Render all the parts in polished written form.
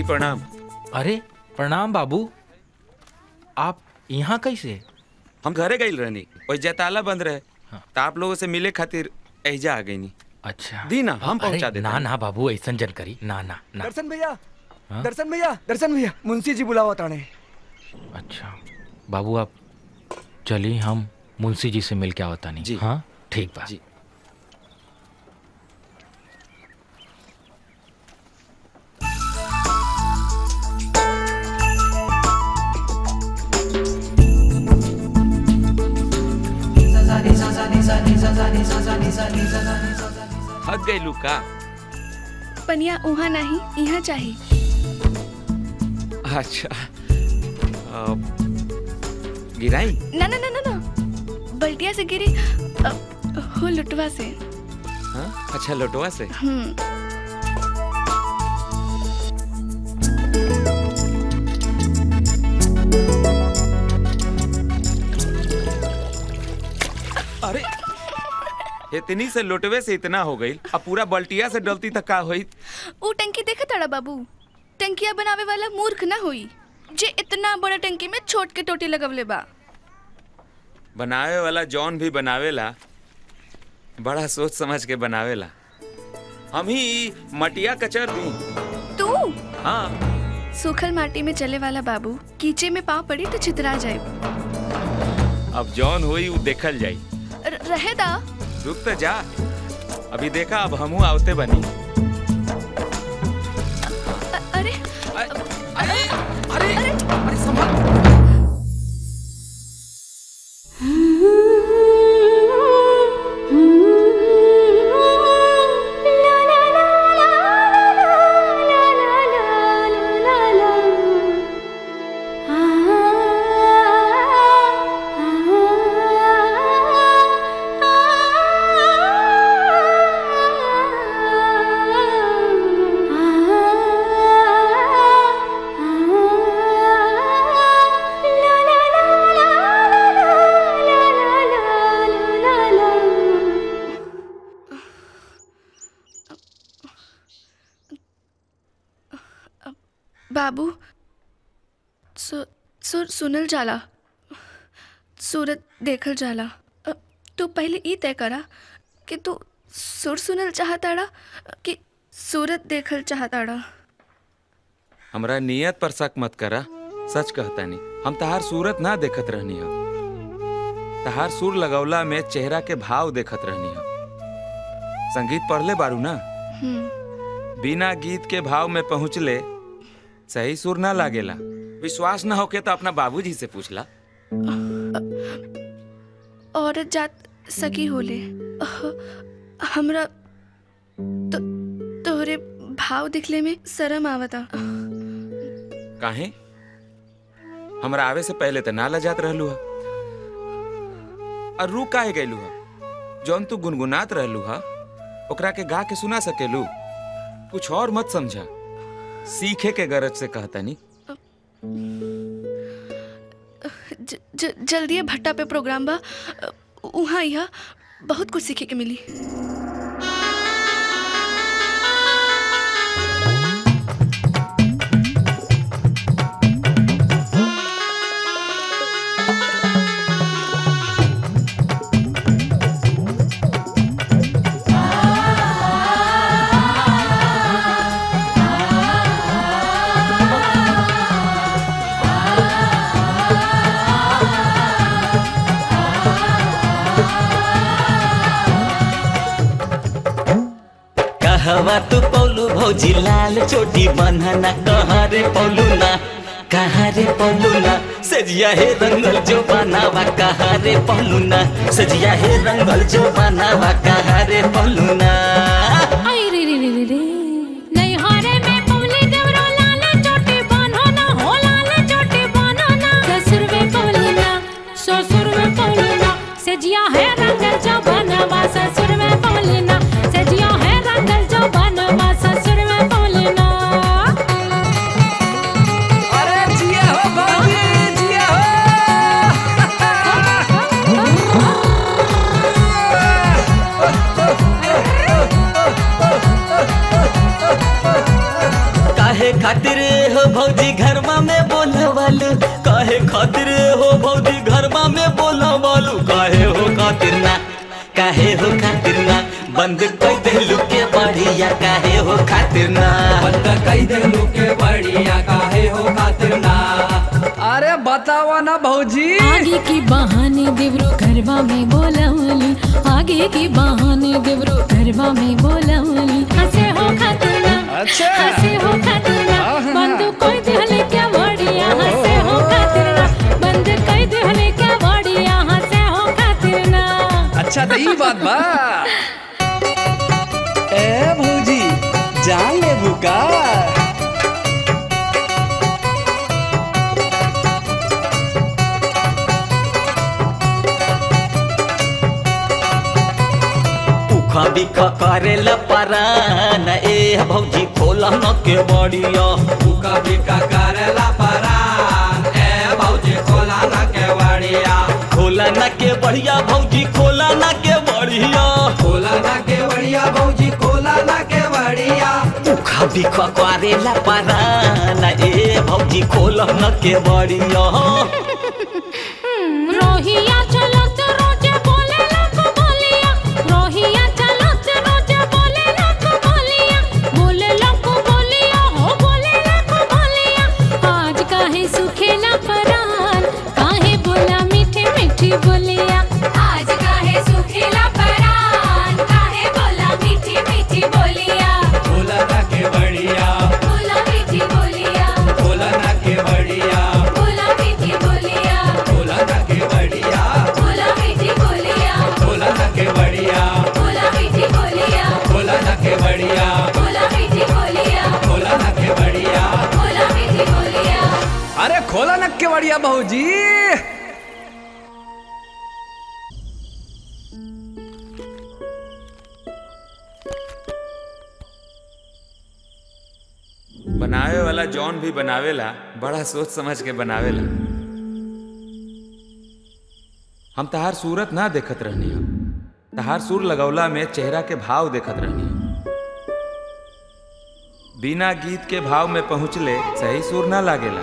प्रणाम। अरे प्रणाम बाबू, आप यहाँ कैसे? हम घरे गई रहनी, वही ताला बंद रहे। हाँ। तो आप लोगों से मिले खातिर एजा आ गई नी। अच्छा दी ना, हम पहुँचा देते। ना बाबू, ऐसा जन करी। ना ना ना। दर्शन भैया, दर्शन भैया, दर्शन भैया, मुंशी जी बुलावा ताने। अच्छा बाबू, आप चलिए, हम मुंशी जी से मिल के आवता नहीं। हाँ ठीक बा जी। थक गई लुका। पनिया उहाँ नहीं, यहाँ चाहिए। अच्छा गिराई? ना ना ना ना ना, बल्टिया से गिरी हो, लुटवा से। हाँ? अच्छा लुटवा से। अरे इतनी से लुटवे से इतना हो गई, अब पूरा बल्टिया से डलती तक का होई? वो टंकी देखा ताड़ा बाबू, टंकिया बनावे वाला मूर्ख ना होई जे इतना बड़ा टंकी में छोट के टोटी लगवले बा। बनावे वाला जौन भी बनावेला बड़ा सोच समझ के बनावेला। हम ही मटिया कचर दी। तू? हाँ। सूखल माटी में चले वाला बाबू, कीचे में पाँव पड़ी तो छितरा जाए। अब जौन होई वो देखल जाई। रहे दा। रुक तो जा, अभी देखा, अब हमू आवते बनी। अरे अरे अरे अरे संभाल। बाबू, सुनल जाला, सूरत देखल जाला। तू पहले ई तय करा कि तू सुर सुनल चाहताड़ा कि सूरत देखल चाहताड़ा। हमरा नियत पर शक मत करा, सच कहता नहीं। हम तहार सूरत ना देखत रहनी है, तहार सुर लगौला में चेहरा के भाव देखत रहनी है। संगीत पढ़ले बारू ना? बिना गीत के भाव में पहुँचले सही सुर ना लागेला। विश्वास ना होके तो अपना बाबूजी से पूछला। औरत जात सकी होले, हमरा तोहरे भाव दिखले में शर्म आवता। काहे? हमरा आवे से पहले तो ना लजात रहलू हा, और रू काहे गइलू हा? जौन तू गुनगुनात रहलू हा ओकरा के गा के सुना सकेलू। कुछ और मत समझा, सीखे के गरज से कहता नहीं। जल्दी भट्टा पे प्रोग्राम बा, वहाँ यहाँ बहुत कुछ सीखे के मिली। हवा तू पौलू भौजी लाल चोटी बन्हना, कहाँ रे पौलू ना, कहाँ रे पौलू ना, सजिया है रंगल जो बनावा, कहाँ रे पौलू ना, सजिया है रंगल जो बनावा, कहाँ कहारे पौलुना आई रे रे रे रे नहीं हारे में पौले देवरो लाल चोटी बानो ना हो लाल चोटी बानो ना ससुर में पौलुना सजिया है रंगल जो बनवा ससुर में पौलुना सजिया है रंगल जो बनवा ससुर में पौलुना। अरे जिया हो बाबी जिया हो काहे खातिर हो भौजी घरवा में बोलवालू काहे खातिर हो भौजी घरवा में बोलवालू काहे हो खातिर ना बंद कर देलू के बढ़िया काहे हो खातिर ना बंद कई देलू के बढ़िया काहे हो खातिर ना। अरे बतावा ना भौजी आगे की बहाने देवरो घरवा में बोलवली आगे की बहाने देवरो घरवा में बोलवली हंसे हो खातिर ना अच्छा हंसे हो खातिर ना बंद कोई दिहले क्या बढ़िया हंसे हो खातिर ना बंद कोई दिहले क्या बढ़िया हंसे हो खातिर ना। अच्छा तो ई बात बा ए भौजी जान ले बुका उखा बिखा करेला परान ए भौजी खोला न के बढ़िया उका बिका करेला परान ए भौजी खोला ना के बढ़िया खोला न के बढ़िया भौजी खोला न के बढ़िया खोला ना के बढ़िया भौजी खोला ना के बढ़िया उखा बिखा करेला परान ए भौजी खोला न के बढ़िया रोहिया चलो तो रोजे बोले लाख बोलिया रोहिया चलो तो रोजे बोले लाख बोलिया हो बोले लाख बोलिया आज काहे सुखेला परान काहे बोला मीठी मीठी बोलिया आज काहे सुखेला परान काहे बोला मीठी मीठी बोलिया खोला ना के बढ़िया बोला मीठी बोलिया खोला ना के बढ़िया बोला मीठी बोलिया खोला ना के बढ़िया बोला मीठी बोलिया खोला ना के बढ़िया बोला मीठी बोलिया खोला ना के बढ़िया बोला मीठी बोलिया खोला ना के बढ़िया बोला मीठी बोलिया। अरे खोला ना के बढ़िया भौजी बनावे वाला जौन भी बनावेला बड़ा सोच समझ के बनावेला। हम तहार सूरत ना देखत रहनी हम तहार सुर लगौला में चेहरा के भाव देखत रहनी हम बिना गीत के भाव में पहुँचले सही सुर ना लागेला।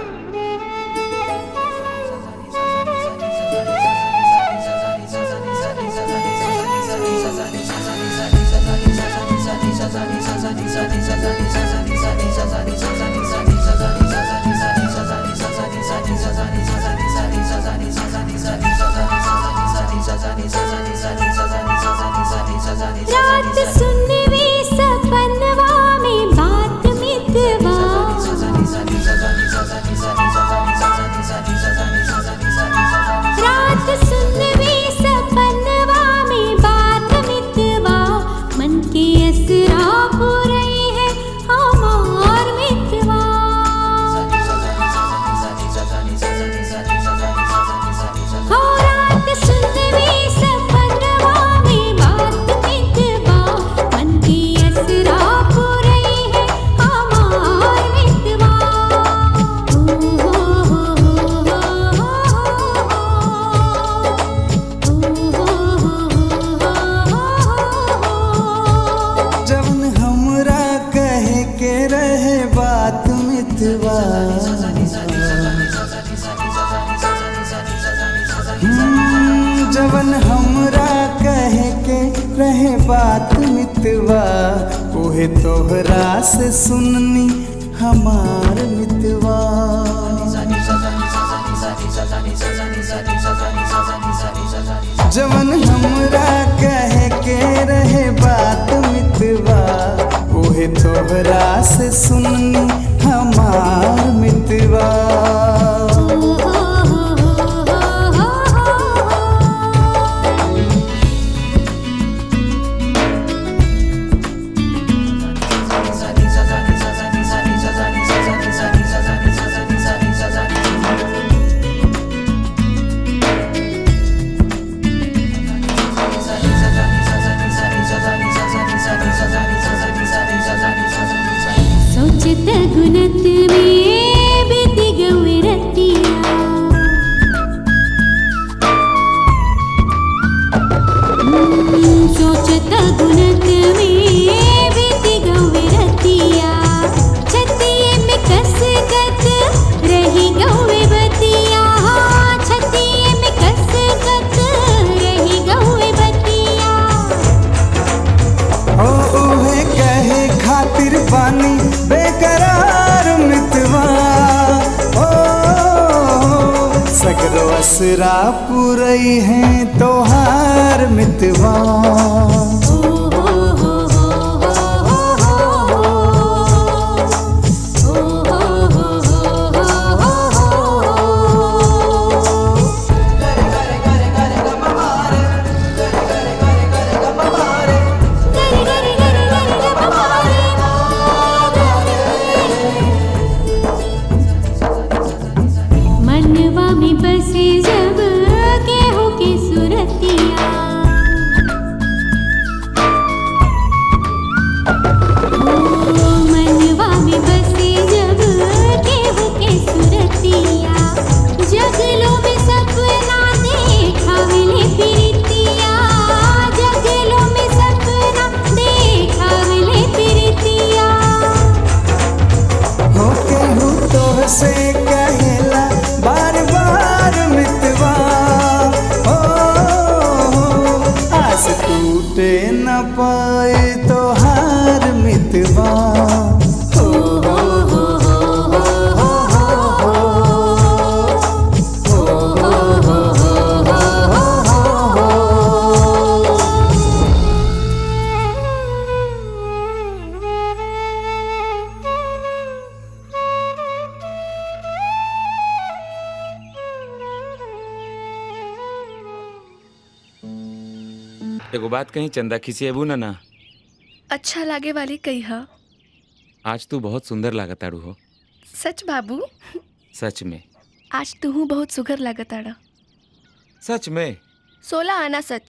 रात सुनवी सपनवा में बात मितवा रात सुनवी सपनवा में बात मितवा मन के असरा पूरी है हमार मितवा हो रात सुनवी सपनवा में बात मितवा मन की असरा पूरी है हमार मितवा जवन हमरा कहे के रहे बात मितवा जवन हमरा कहे के रहे बात मितवा ओहे तोहरा से सुननी हमार मितवा जवन हमरा कहे के रहे बात मितवा ओहे तोहरा से सुननी हमार मितवा खातिर पानी बेकरार मितवा ओ सगरो असरा पुरई है तोहार मितवा मनवा में बसे जब केहू की सुरतिया मनवा में बसे जब केहू की सुरतिया जगलो में सपना देखावले प्रीतिया जगलो में सपना देखावले प्रीतिया हो केहू तो से कहेला बार बार मितवा ओ आस टूटे न पाए तोहार मितवा एगो बात कहीं चंदा खिसिएबू ना। अच्छा लागे वाली कही हा। आज तू बहुत सुंदर लागताड़ू हो। सच बाबू? सच में। आज तू बहुत सुघर लागताड़ा। सच में? 16 आना सच।